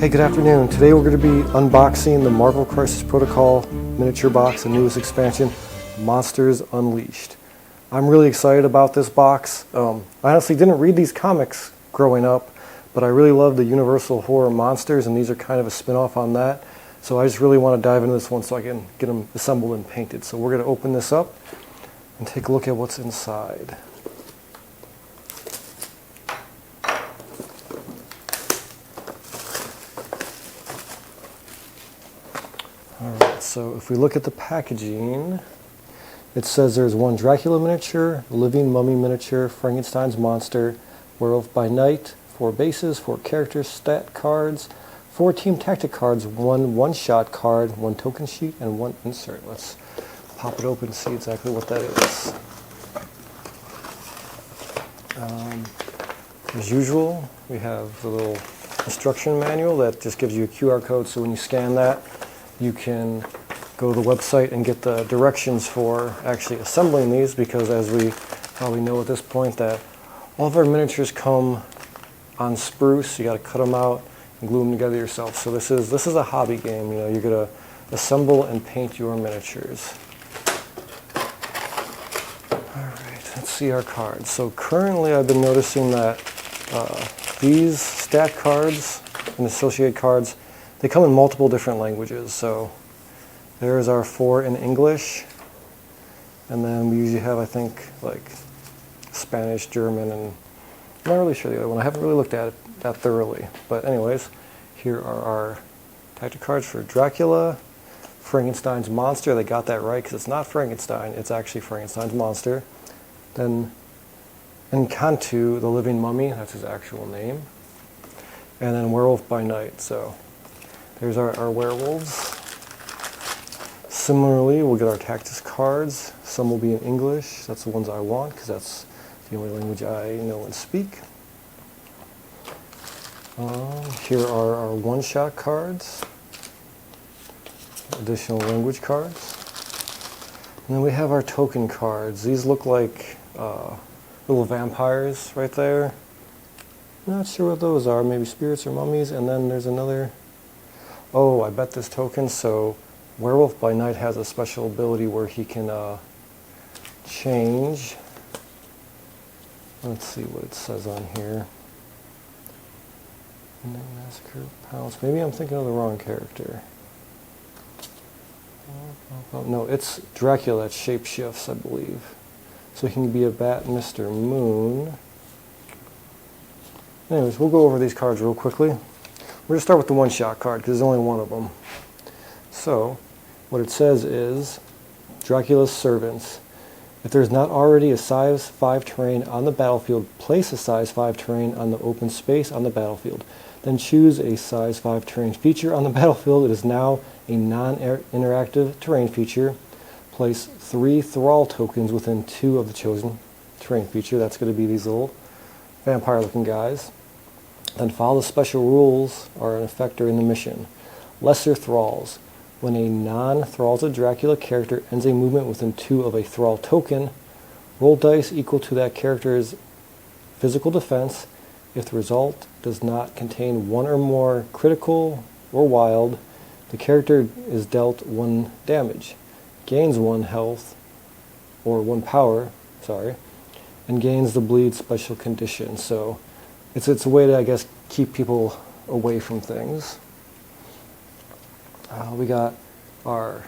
Hey, good afternoon. Today we're going to be unboxing the Marvel Crisis Protocol miniature box, the newest expansion, Monsters Unleashed. I'm really excited about this box. I honestly didn't read these comics growing up, but I really love the Universal Horror Monsters, and these are kind of a spin-off on that. So I just really want to dive into this one so I can get them assembled and painted. So we're going to open this up and take a look at what's inside. Alright, so if we look at the packaging, it says there's one Dracula miniature, Living Mummy miniature, Frankenstein's monster, Werewolf by Night, 4 bases, 4 characters, stat cards, 4 team tactic cards, 1 one-shot card, 1 token sheet, and 1 insert. Let's pop it open and see exactly what that is. As usual, we have the little instruction manual that just gives you a QR code, so when you scan that, you can go to the website and get the directions for actually assembling these, because as we probably know at this point that all of our miniatures come on spruce. You got to cut them out and glue them together yourself. So this is a hobby game. You know, you're gonna assemble and paint your miniatures. All right, let's see our cards. So currently, I've been noticing that these stat cards and associated cards, they come in multiple different languages. So there's our 4 in English, and then we usually have, I think, like Spanish, German, and I'm not really sure the other one. I haven't really looked at it that thoroughly. But anyways, here are our tactic cards for Dracula, Frankenstein's monster. They got that right because it's not Frankenstein, it's actually Frankenstein's monster. Then Encantu, the Living Mummy, that's his actual name. And then Werewolf by Night. So there's our werewolves. Similarly, we'll get our tactics cards. Some will be in English. That's the ones I want because that's the only language I know and speak. Here are our one-shot cards. Additional language cards. And then we have our token cards. These look like little vampires right there. Not sure what those are. Maybe spirits or mummies. And then there's another. Oh, I bet this token. So Werewolf by Night has a special ability where he can change. Let's see what it says on here. Massacre, Pounce. Maybe I'm thinking of the wrong character. Oh, no, it's Dracula that shapeshifts, I believe. So he can be a bat, Mr. Moon. Anyways, we'll go over these cards real quickly. We're going to start with the one-shot card because there's only one of them. So, what it says is, Dracula's servants. If there is not already a size 5 terrain on the battlefield, place a size 5 terrain on the open space on the battlefield. Then choose a size 5 terrain feature on the battlefield. It is now a non-interactive terrain feature. Place 3 thrall tokens within 2 of the chosen terrain feature. That's going to be these little vampire-looking guys. Then follow the special rules are in effect during the mission. Lesser thralls. When a non-Thralls of Dracula character ends a movement within 2 of a Thrall token, roll dice equal to that character's physical defense. If the result does not contain 1 or more critical or wild, the character is dealt 1 damage, gains 1 health, or 1 power, and gains the bleed special condition. So it's a way to, I guess, keep people away from things. We got our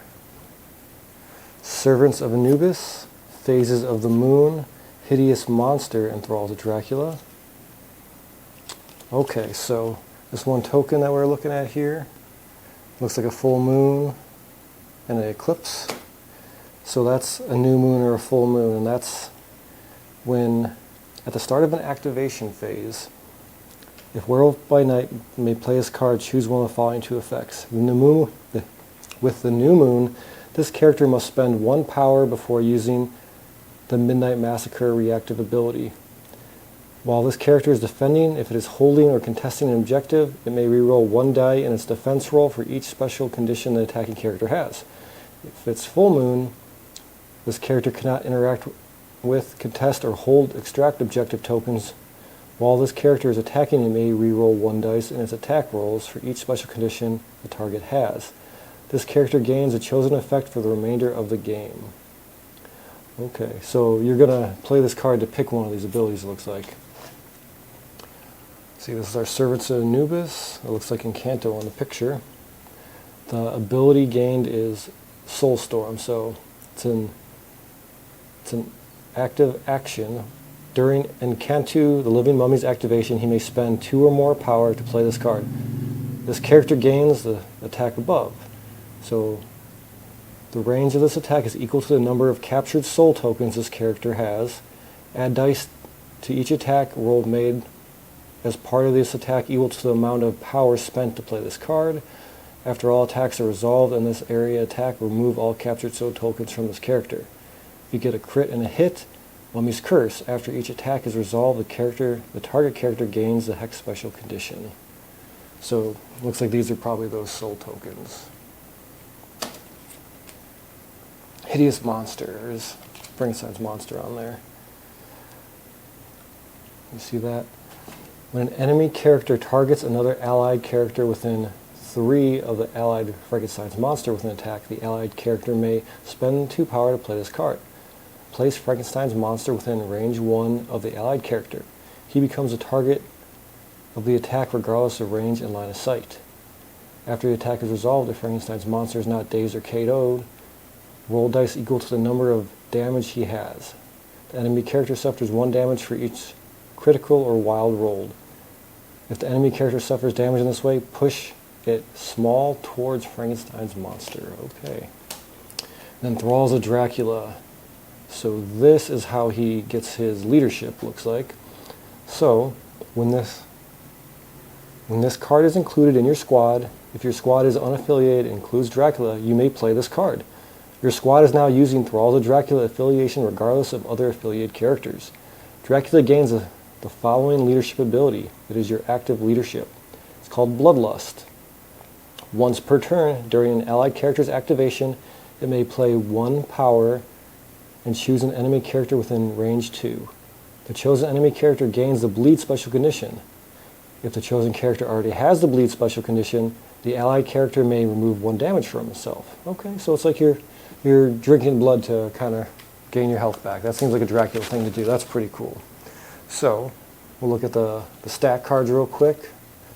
Servants of Anubis, Phases of the Moon, Hideous Monster, and Thralls of Dracula. Okay, so this one token that we're looking at here looks like a full moon and an eclipse. So that's a new moon or a full moon, and that's when, at the start of an activation phase, if Werewolf by Night may play his card, choose one of the following 2 effects. With the new moon, this character must spend 1 power before using the Midnight Massacre reactive ability. While this character is defending, if it is holding or contesting an objective, it may reroll 1 die in its defense roll for each special condition the attacking character has. If it's full moon, this character cannot interact with, contest, or hold extract objective tokens While this character is attacking, it may reroll 1 dice in its attack rolls for each special condition the target has. This character gains a chosen effect for the remainder of the game. Okay, so you're going to play this card to pick one of these abilities, it looks like. See, this is our Servants of Anubis. It looks like Incanto on the picture. The ability gained is Soulstorm, so it's an active action. During Incanto, the Living Mummy's activation, he may spend 2 or more power to play this card. This character gains the attack above. So the range of this attack is equal to the number of captured soul tokens this character has. Add dice to each attack roll made as part of this attack equal to the amount of power spent to play this card. After all attacks are resolved in this area attack, remove all captured soul tokens from this character. If you get a crit and a hit, Mummy's Curse. After each attack is resolved, the target character gains the Hex special condition. So it looks like these are probably those soul tokens. Hideous Monsters. Frankenstein's monster on there. You see that? When an enemy character targets another allied character within 3 of the allied Frankenstein's monster with an attack, the allied character may spend 2 power to play this card. Place Frankenstein's monster within range 1 of the allied character. He becomes a target of the attack regardless of range and line of sight. After the attack is resolved, if Frankenstein's monster is not dazed or KO'd, roll dice equal to the number of damage he has. The enemy character suffers 1 damage for each critical or wild rolled. If the enemy character suffers damage in this way, push it small towards Frankenstein's monster. Okay. Then Thralls of Dracula. So this is how he gets his leadership, looks like. So when this card is included in your squad, if your squad is unaffiliated and includes Dracula, you may play this card. Your squad is now using Thralls of Dracula affiliation regardless of other affiliated characters. Dracula gains the following leadership ability. It is your active leadership. It's called Bloodlust. Once per turn, during an allied character's activation, it may play 1 power and choose an enemy character within range 2. The chosen enemy character gains the Bleed special condition. If the chosen character already has the Bleed special condition, the allied character may remove 1 damage from himself. Okay, so it's like you're drinking blood to kind of gain your health back. That seems like a Dracula thing to do. That's pretty cool. So we'll look at the stat cards real quick.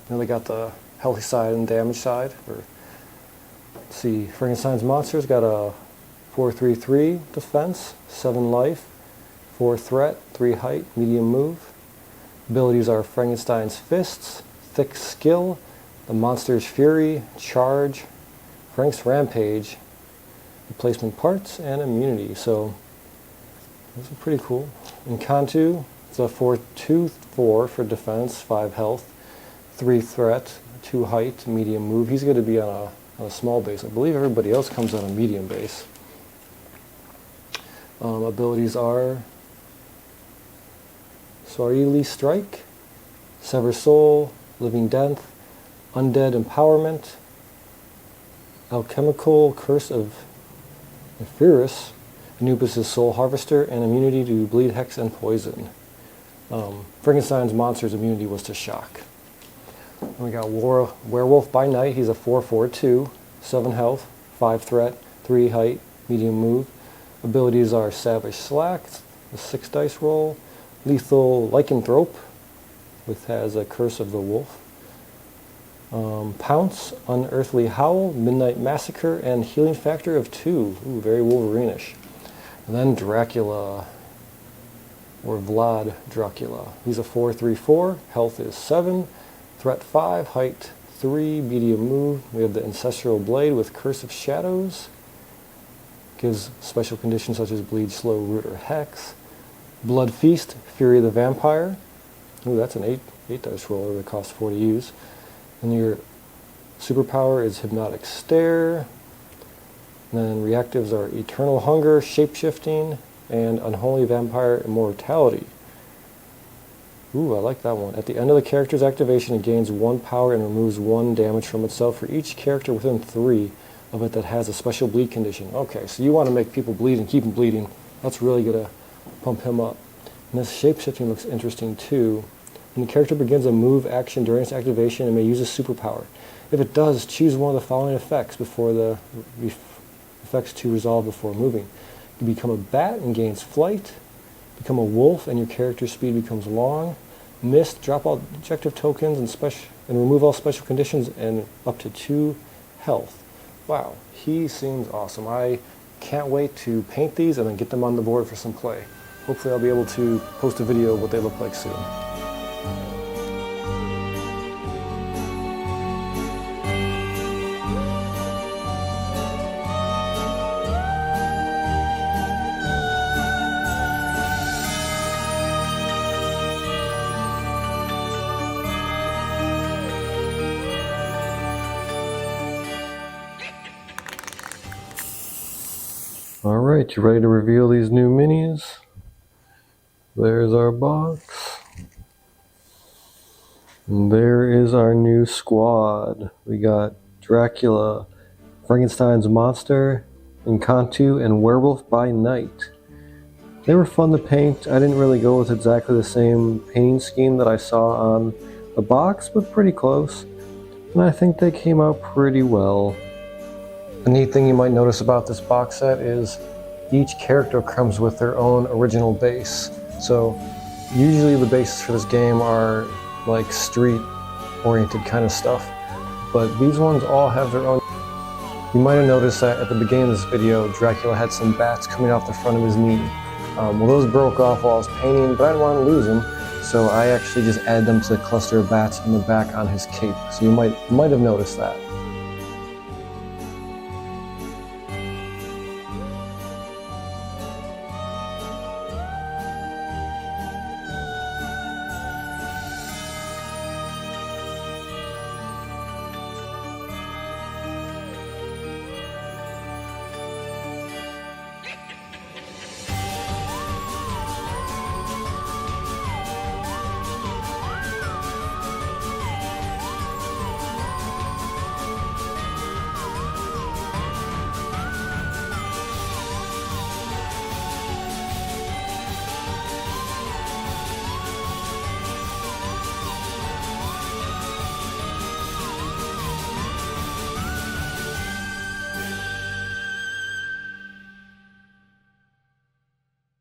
Then they got the healthy side and damage side. Let's see, Frankenstein's monster's got a 4/3/3 defense, 7 life, 4 threat, 3 height, medium move. Abilities are Frankenstein's Fists, Thick Skill, the Monster's Fury, Charge, Frank's Rampage, Replacement Parts, and Immunity. So those are pretty cool. Incanto, it's a 4/2/4 for defense, 5 health, 3 threat, 2 height, medium move. He's going to be on a small base. I believe everybody else comes on a medium base. Abilities are Soarili Strike, Sever Soul, Living Death, Undead Empowerment, Alchemical Curse of Nephirus, Anubis' Soul Harvester, and immunity to Bleed, Hex, and Poison. Frankenstein's monster's immunity was to shock. And we got Werewolf by Night. He's a 4/4/2, 7 health, 5 threat, 3 height, medium move. Abilities are Savage Slack, a 6 dice roll, Lethal Lycanthrope, which has a Curse of the Wolf, Pounce, Unearthly Howl, Midnight Massacre, and Healing Factor of 2. Ooh, very Wolverine-ish. And then Dracula, or Vlad Dracula. He's a 4/3/4, health is 7, threat 5, height 3, medium move. We have the Ancestral Blade with Curse of Shadows. Gives special conditions such as Bleed, Slow, Root, or Hex. Blood Feast, Fury of the Vampire. Ooh, that's an 8 dice roller that costs 4 to use. And your superpower is Hypnotic Stare. And then reactives are Eternal Hunger, Shapeshifting, and Unholy Vampire Immortality. Ooh, I like that one. At the end of the character's activation, it gains 1 power and removes 1 damage from itself for each character within 3 of it that has a special bleed condition. Okay, so you want to make people bleed and keep them bleeding. That's really going to pump him up. And this shapeshifting looks interesting too. When the character begins a move action during its activation, it may use a superpower. If it does, choose one of the following effects before the effects to resolve before moving. You become a bat and gains flight. Become a wolf and your character's speed becomes long. Mist, drop all objective tokens and remove all special conditions and up to 2 health. Wow, he seems awesome. I can't wait to paint these and then get them on the board for some play. Hopefully I'll be able to post a video of what they look like soon. Alright, you ready to reveal these new minis? There's our box. And there is our new squad. We got Dracula, Frankenstein's monster, Encantu, and Werewolf by Night. They were fun to paint. I didn't really go with exactly the same painting scheme that I saw on the box, but pretty close. And I think they came out pretty well. The neat thing you might notice about this box set is each character comes with their own original base. So usually the bases for this game are like street-oriented kind of stuff, but these ones all have their own. You might have noticed that at the beginning of this video, Dracula had some bats coming off the front of his knee. Well, those broke off while I was painting, but I didn't want to lose them, so I actually just added them to the cluster of bats in the back on his cape. So you might have noticed that.